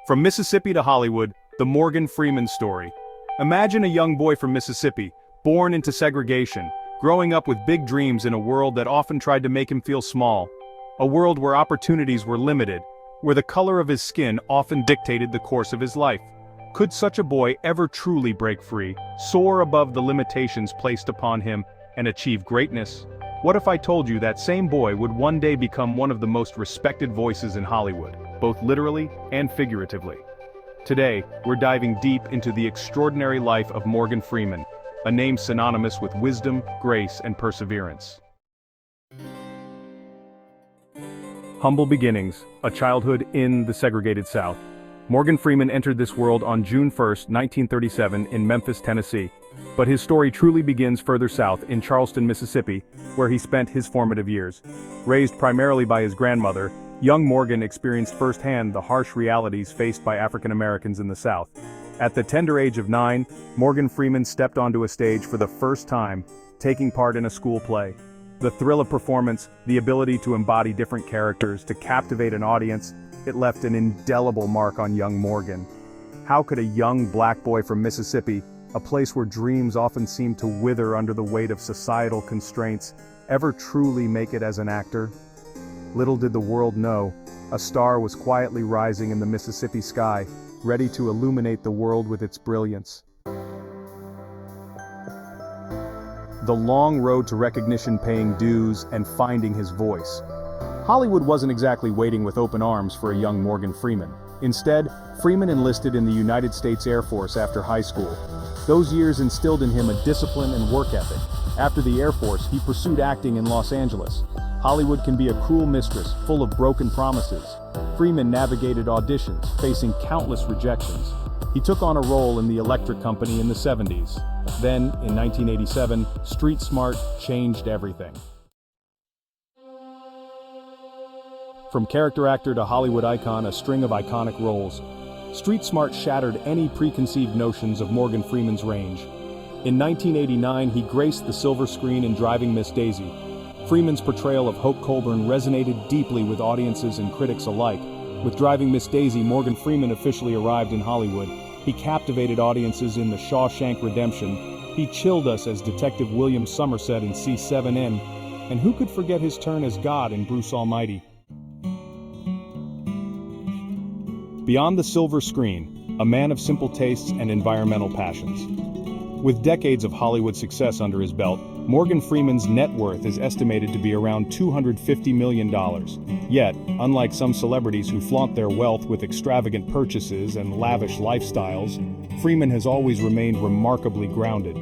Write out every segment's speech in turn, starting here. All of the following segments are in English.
From Mississippi to Hollywood, the Morgan Freeman story. Imagine a young boy from Mississippi, born into segregation, growing up with big dreams in a world that often tried to make him feel small. A world where opportunities were limited, where the color of his skin often dictated the course of his life. Could such a boy ever truly break free, soar above the limitations placed upon him, and achieve greatness? What if I told you that same boy would one day become one of the most respected voices in Hollywood, both literally and figuratively? Today, we're diving deep into the extraordinary life of Morgan Freeman, a name synonymous with wisdom, grace, and perseverance. Humble beginnings, a childhood in the segregated South. Morgan Freeman entered this world on June 1, 1937 in Memphis, Tennessee. But his story truly begins further south in Charleston, Mississippi, where he spent his formative years. Raised primarily by his grandmother, young Morgan experienced firsthand the harsh realities faced by African Americans in the South. At the tender age of 9, Morgan Freeman stepped onto a stage for the first time, taking part in a school play. The thrill of performance, the ability to embody different characters, to captivate an audience, it left an indelible mark on young Morgan. How could a young black boy from Mississippi, a place where dreams often seem to wither under the weight of societal constraints, ever truly make it as an actor? Little did the world know, a star was quietly rising in the Mississippi sky, ready to illuminate the world with its brilliance. The long road to recognition, paying dues, and finding his voice. Hollywood wasn't exactly waiting with open arms for a young Morgan Freeman. Instead, Freeman enlisted in the United States Air Force after high school. Those years instilled in him a discipline and work ethic. After the Air Force, he pursued acting in Los Angeles. Hollywood can be a cruel mistress, full of broken promises. Freeman navigated auditions, facing countless rejections. He took on a role in the Electric Company in the 70s. Then, in 1987, Street Smart changed everything. From character actor to Hollywood icon, a string of iconic roles. Street Smart shattered any preconceived notions of Morgan Freeman's range. In 1989, he graced the silver screen in Driving Miss Daisy. Freeman's portrayal of Hope Colburn resonated deeply with audiences and critics alike. With Driving Miss Daisy, Morgan Freeman officially arrived in Hollywood. He captivated audiences in The Shawshank Redemption. He chilled us as Detective William Somerset in C7N. And who could forget his turn as God in Bruce Almighty? Beyond the silver screen, a man of simple tastes and environmental passions. With decades of Hollywood success under his belt, Morgan Freeman's net worth is estimated to be around $250 million. Yet, unlike some celebrities who flaunt their wealth with extravagant purchases and lavish lifestyles, Freeman has always remained remarkably grounded.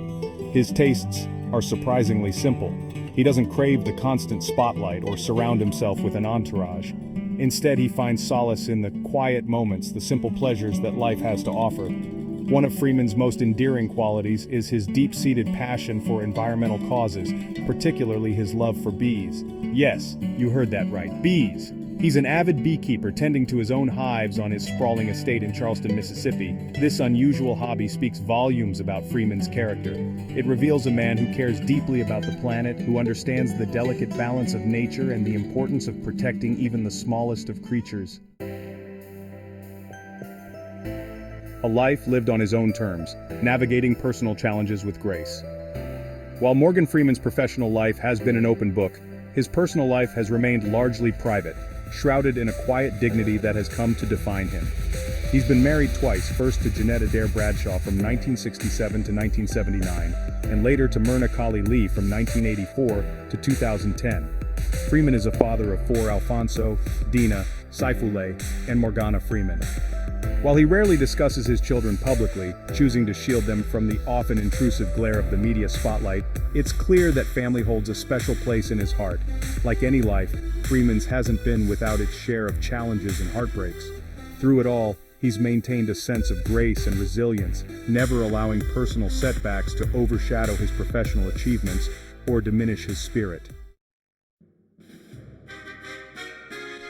His tastes are surprisingly simple. He doesn't crave the constant spotlight or surround himself with an entourage. Instead, he finds solace in the quiet moments, the simple pleasures that life has to offer. One of Freeman's most endearing qualities is his deep-seated passion for environmental causes, particularly his love for bees. Yes, you heard that right, bees. He's an avid beekeeper tending to his own hives on his sprawling estate in Charleston, Mississippi. This unusual hobby speaks volumes about Freeman's character. It reveals a man who cares deeply about the planet, who understands the delicate balance of nature and the importance of protecting even the smallest of creatures. A life lived on his own terms, navigating personal challenges with grace. While Morgan Freeman's professional life has been an open book, his personal life has remained largely private, shrouded in a quiet dignity that has come to define him. He's been married twice, first to Jeanette Adair Bradshaw from 1967 to 1979, and later to Myrna Colley Lee from 1984 to 2010. Freeman is a father of 4: Alfonso, Dina, Saifullah, and Morgana Freeman. While he rarely discusses his children publicly, choosing to shield them from the often intrusive glare of the media spotlight, it's clear that family holds a special place in his heart. Like any life, Freeman's hasn't been without its share of challenges and heartbreaks. Through it all, he's maintained a sense of grace and resilience, never allowing personal setbacks to overshadow his professional achievements or diminish his spirit.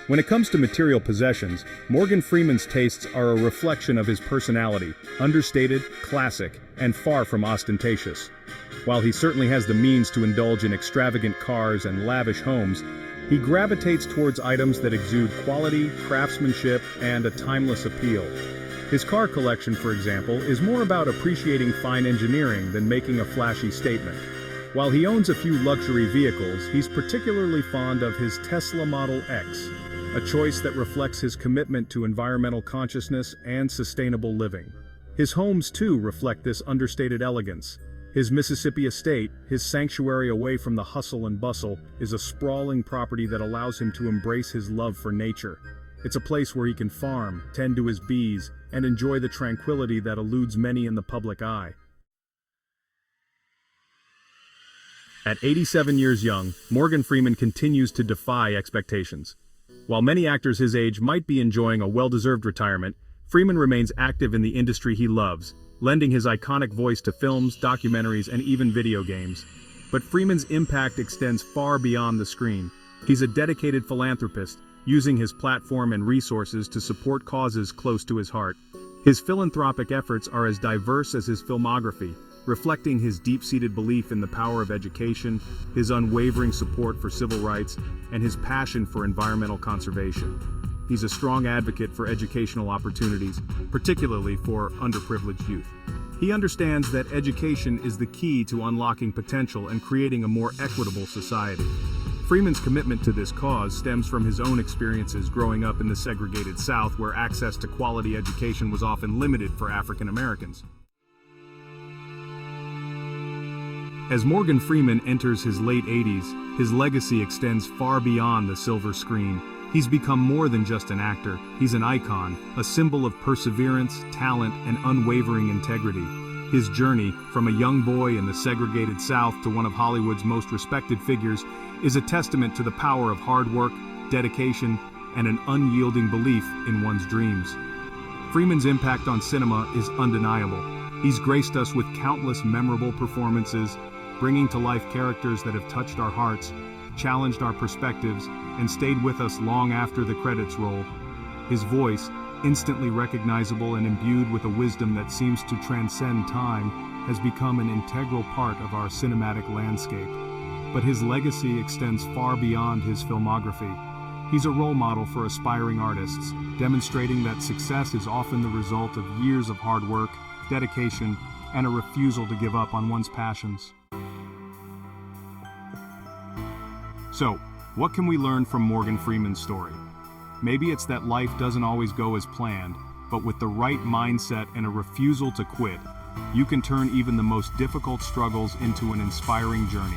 When it comes to material possessions, Morgan Freeman's tastes are a reflection of his personality, understated, classic, and far from ostentatious. While he certainly has the means to indulge in extravagant cars and lavish homes, He gravitates towards items that exude quality, craftsmanship, and a timeless appeal. His car collection, for example, is more about appreciating fine engineering than making a flashy statement. While he owns a few luxury vehicles, he's particularly fond of his Tesla Model X, a choice that reflects his commitment to environmental consciousness and sustainable living. His homes, too, reflect this understated elegance. His Mississippi estate, his sanctuary away from the hustle and bustle, is a sprawling property that allows him to embrace his love for nature. It's a place where he can farm, tend to his bees, and enjoy the tranquility that eludes many in the public eye. At 87 years young, Morgan Freeman continues to defy expectations. While many actors his age might be enjoying a well-deserved retirement, Freeman remains active in the industry he loves, lending his iconic voice to films, documentaries, and even video games. But Freeman's impact extends far beyond the screen. He's a dedicated philanthropist, using his platform and resources to support causes close to his heart. His philanthropic efforts are as diverse as his filmography, reflecting his deep-seated belief in the power of education, his unwavering support for civil rights, and his passion for environmental conservation. He's a strong advocate for educational opportunities, particularly for underprivileged youth. He understands that education is the key to unlocking potential and creating a more equitable society. Freeman's commitment to this cause stems from his own experiences growing up in the segregated South, where access to quality education was often limited for African Americans. As Morgan Freeman enters his late 80s, his legacy extends far beyond the silver screen. He's become more than just an actor. He's an icon, a symbol of perseverance, talent, and unwavering integrity. His journey, from a young boy in the segregated South to one of Hollywood's most respected figures, is a testament to the power of hard work, dedication, and an unyielding belief in one's dreams. Freeman's impact on cinema is undeniable. He's graced us with countless memorable performances, bringing to life characters that have touched our hearts, challenged our perspectives, and stayed with us long after the credits roll. His voice, instantly recognizable and imbued with a wisdom that seems to transcend time, has become an integral part of our cinematic landscape. But his legacy extends far beyond his filmography. He's a role model for aspiring artists, demonstrating that success is often the result of years of hard work, dedication, and a refusal to give up on one's passions. So, what can we learn from Morgan Freeman's story? Maybe it's that life doesn't always go as planned, but with the right mindset and a refusal to quit, you can turn even the most difficult struggles into an inspiring journey.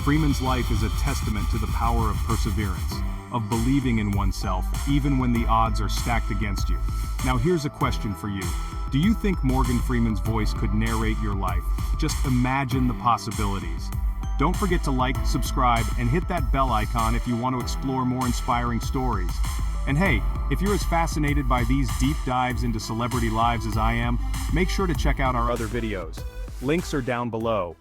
Freeman's life is a testament to the power of perseverance, of believing in oneself even when the odds are stacked against you. Now here's a question for you. Do you think Morgan Freeman's voice could narrate your life? Just imagine the possibilities. Don't forget to like, subscribe, and hit that bell icon if you want to explore more inspiring stories. And hey, if you're as fascinated by these deep dives into celebrity lives as I am, make sure to check out our other videos. Links are down below.